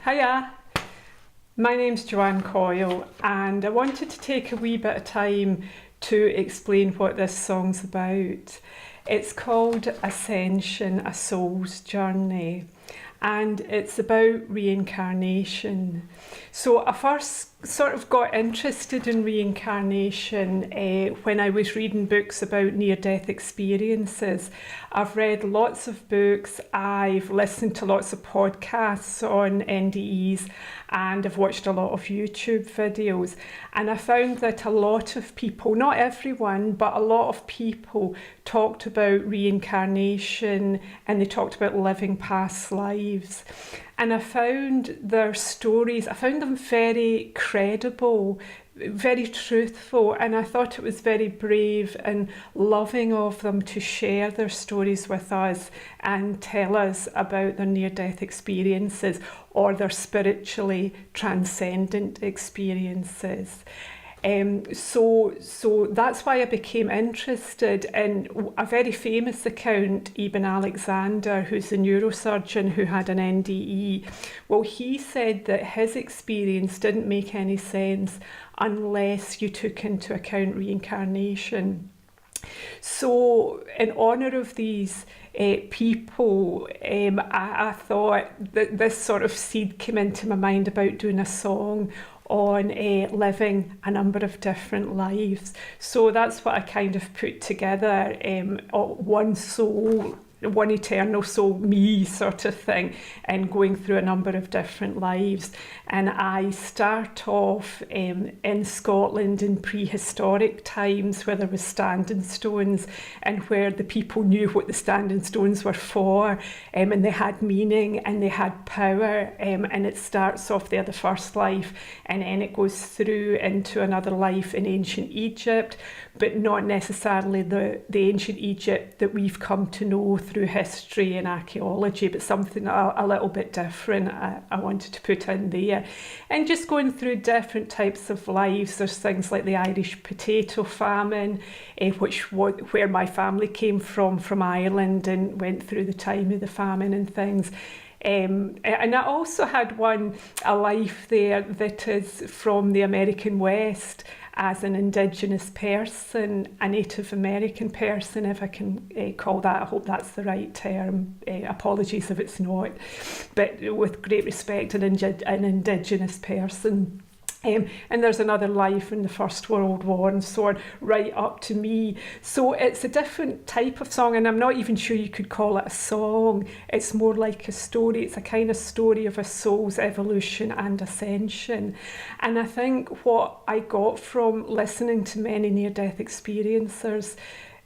Hiya, my name's Joanne Coyle and I wanted to take a wee bit of time to explain what this song's about. It's called Ascension, A Soul's Journey, and it's about reincarnation. So I first sort of got interested in reincarnation when I was reading books about near-death experiences. I've read lots of books, I've listened to lots of podcasts on NDEs, and I've watched a lot of YouTube videos. And I found that a lot of people, not everyone, but a lot of people talked about reincarnation and they talked about living past lives. And I found their stories, I found them very credible, very truthful, and I thought it was very brave and loving of them to share their stories with us and tell us about their near-death experiences or their spiritually transcendent experiences. So that's why I became interested in a very famous account, Ibn Alexander, who's a neurosurgeon who had an NDE. Well, he said that his experience didn't make any sense unless you took into account reincarnation. So in honour of these people, I thought that this sort of seed came into my mind about doing a song on living a number of different lives. So that's what I kind of put together, one soul, one eternal soul, me sort of thing, and going through a number of different lives. And I start off in Scotland in prehistoric times where there was standing stones and where the people knew what the standing stones were for, and they had meaning and they had power, and it starts off there, the first life, and then it goes through into another life in ancient Egypt, but not necessarily the ancient Egypt that we've come to know through history and archaeology, but something a little bit different I wanted to put in there. And just going through different types of lives. There's things like the Irish potato famine, where my family came from Ireland, and went through the time of the famine and things. And I also had a life there that is from the American West as an Indigenous person, a Native American person, if I can call that. I hope that's the right term. Apologies if it's not. But with great respect, an Indigenous person. And there's another life in the First World War and so on, right up to me. So it's a different type of song, and I'm not even sure you could call it a song. It's more like a story. It's a kind of story of a soul's evolution and ascension. And I think what I got from listening to many near-death experiencers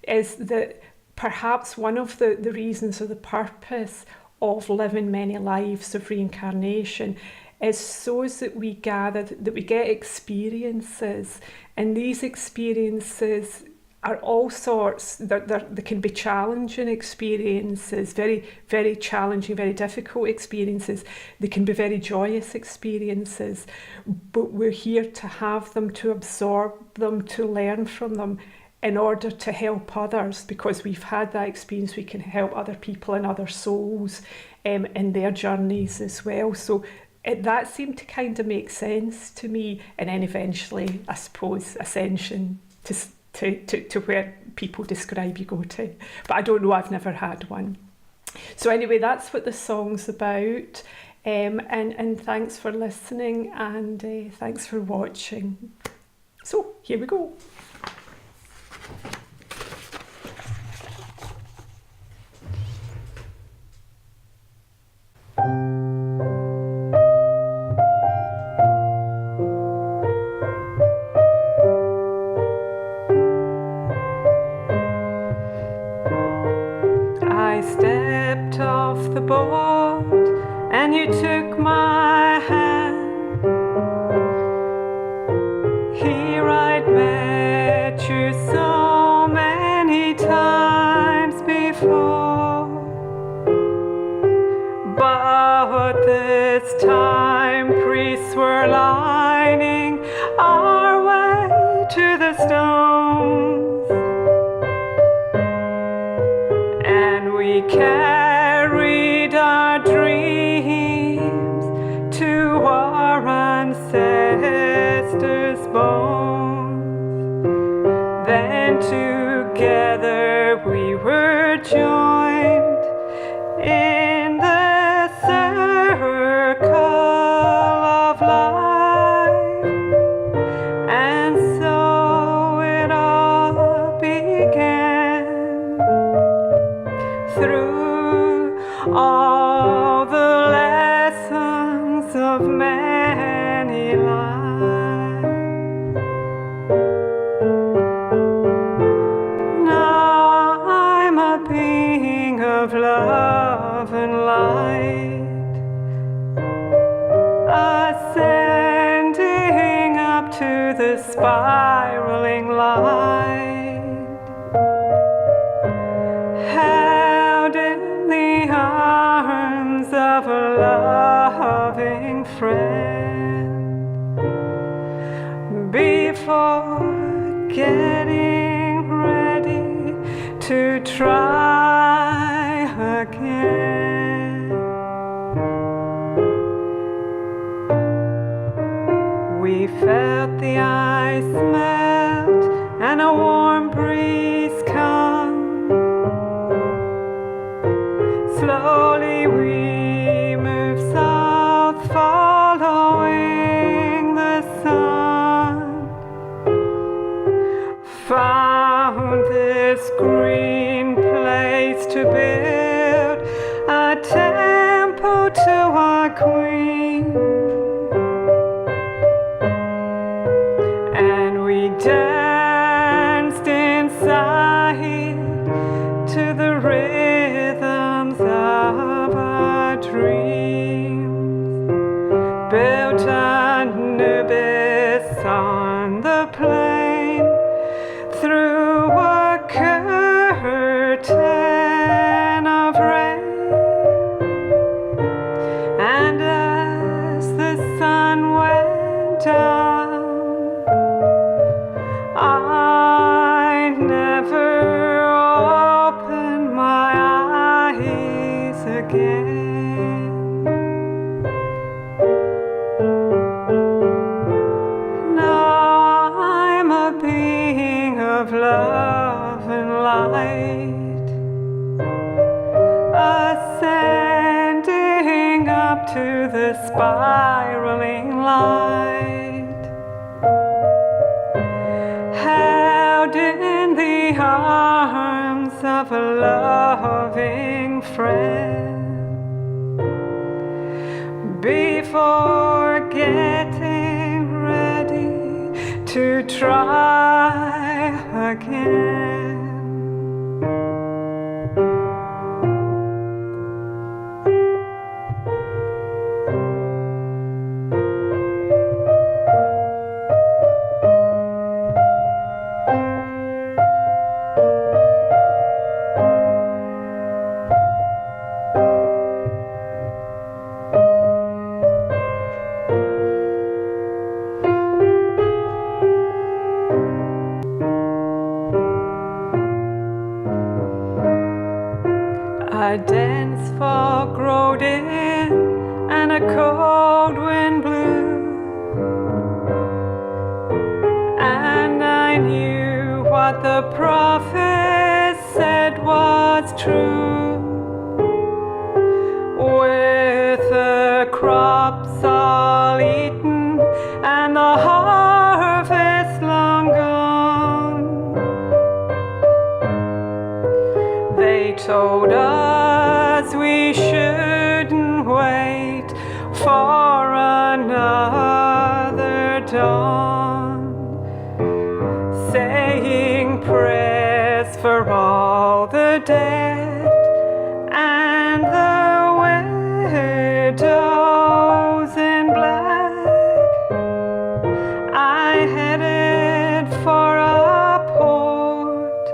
is that perhaps one of the reasons or the purpose of living many lives of reincarnation is so that we gather, that we get experiences, and these experiences are all sorts. They can be challenging experiences, very, very challenging, very difficult experiences. They can be very joyous experiences, but we're here to have them, to absorb them, to learn from them, in order to help others, because we've had that experience. We can help other people and other souls in their journeys as well. So that seemed to kind of make sense to me, and then eventually, I suppose, ascension to where people describe you go to. But I don't know, I've never had one. So anyway, that's what the song's about, and thanks for listening, and thanks for watching. So here we go. I stepped off the boat and you took my hand. Here I'd met you so many times before, but this time priests were lining our way to the stones. We carried our dreams to joined in the circle of life, and so it all began through all the lessons of many lives. Now I'm a being of love and light, ascending up to the spiraling light, held in the arms of a loving friend, before getting ready to try again. We felt the ice melt and a warm breeze come. Slowly we move south, following the sun. Found this green place to build a temple to our queen, and we danced inside to the rhythms of our dreams, built Anubis on the plain through a curtain of rain, and as the sun went down, I never opened my eyes again. Now I'm a being of love and light, ascending up to the spiraling light, held in the arms of a loving friend, before getting ready to try again. A dense fog rolled in and a cold wind blew, and I knew what the prophet said was true. With the crops all eaten and the harvest long gone, they told us we shouldn't wait for another dawn, saying prayers for all the dead and the widows in black. I headed for a port,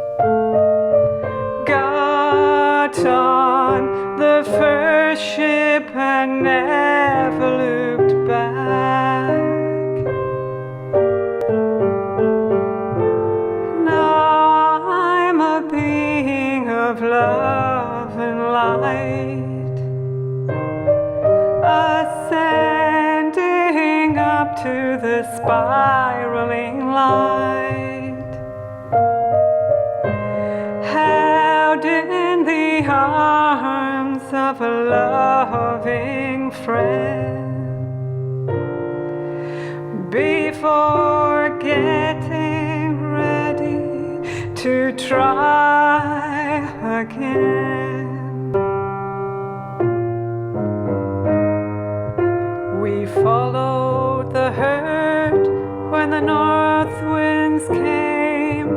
got on the first ship and never looked back. Now I'm a being of love and light, ascending up to the spiraling light, held in the of a loving friend. Before getting ready to try again, we followed the herd when the north winds came,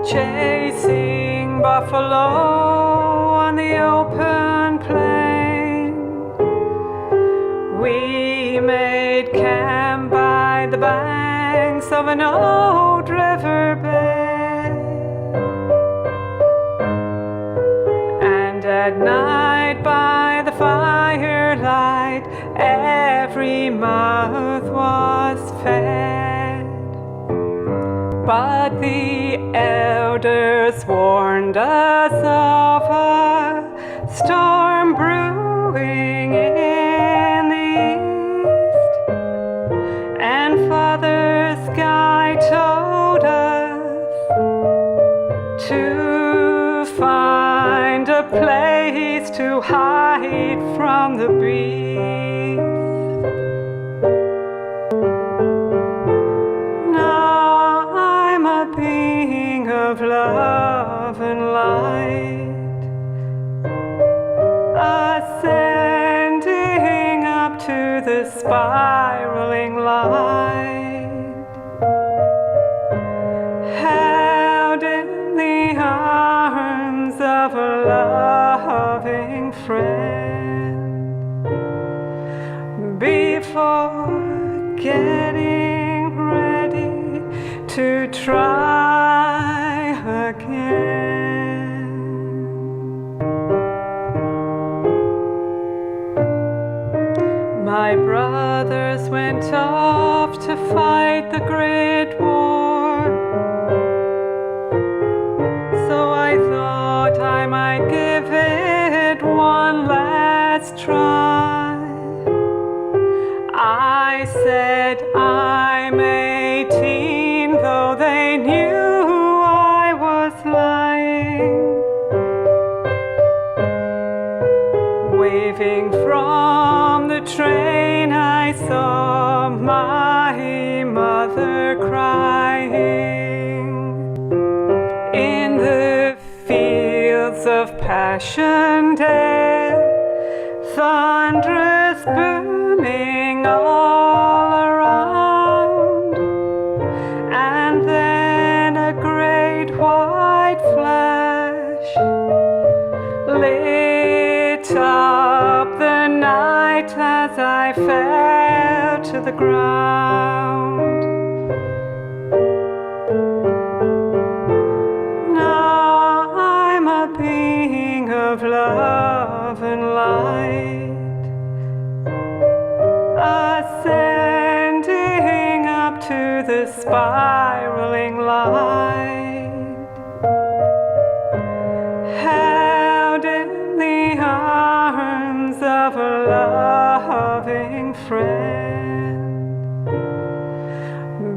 chasing buffalo on the open plain. We made camp by the banks of an old river bed, and at night by the firelight every mouth was fed. But the elders warned us of a storm brewing in the east, and Father Sky told us to find a place to hide from the beast. Now I'm a being of love and light, ascending up to the spiraling light, held in the arms of a loving friend. Before getting ready to try again, my brothers went off to fight the Great War, so I thought I might give it one last try. I said I'm 18, though they knew I was lying, waving from the train I saw my mother crying. In the fields of passion death, thunderous booming all around, and then a great white flash lit up the night as I fell to the ground. Now I'm a being of love and light, ascending up to the spiraling light, held in the arms of a loving friend.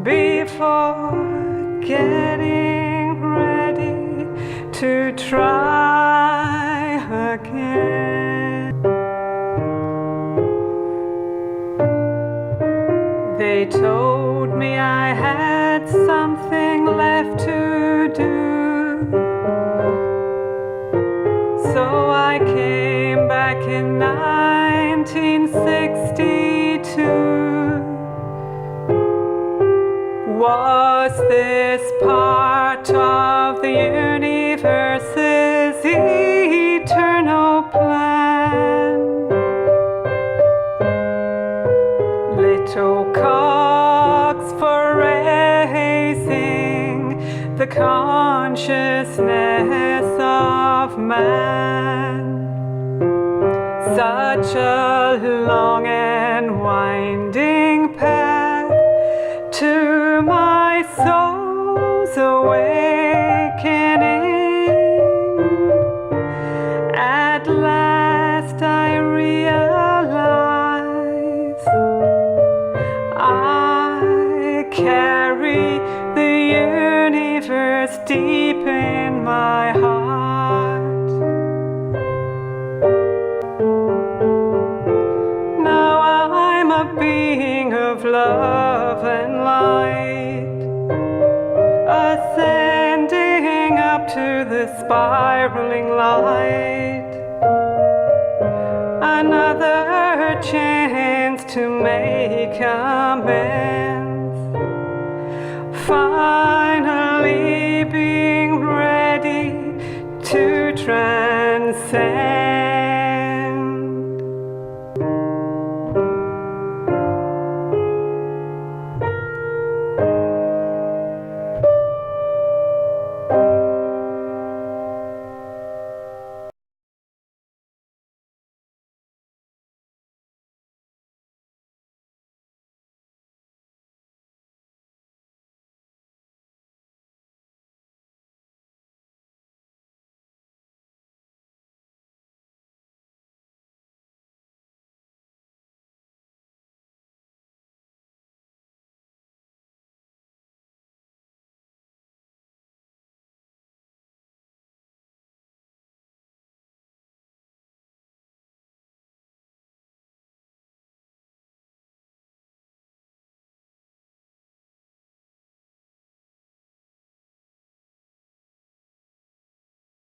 Before getting ready to try again, they told me I had something left to do, so I came back in 1962. Was this part of the universe's eternal plan? Little cogs for raising the consciousness of man. Such a long and winding path to my soul's awakening. At last I realize I carry the universe. universe deep in my heart. spiraling light, another chance to make amends, finally being ready to try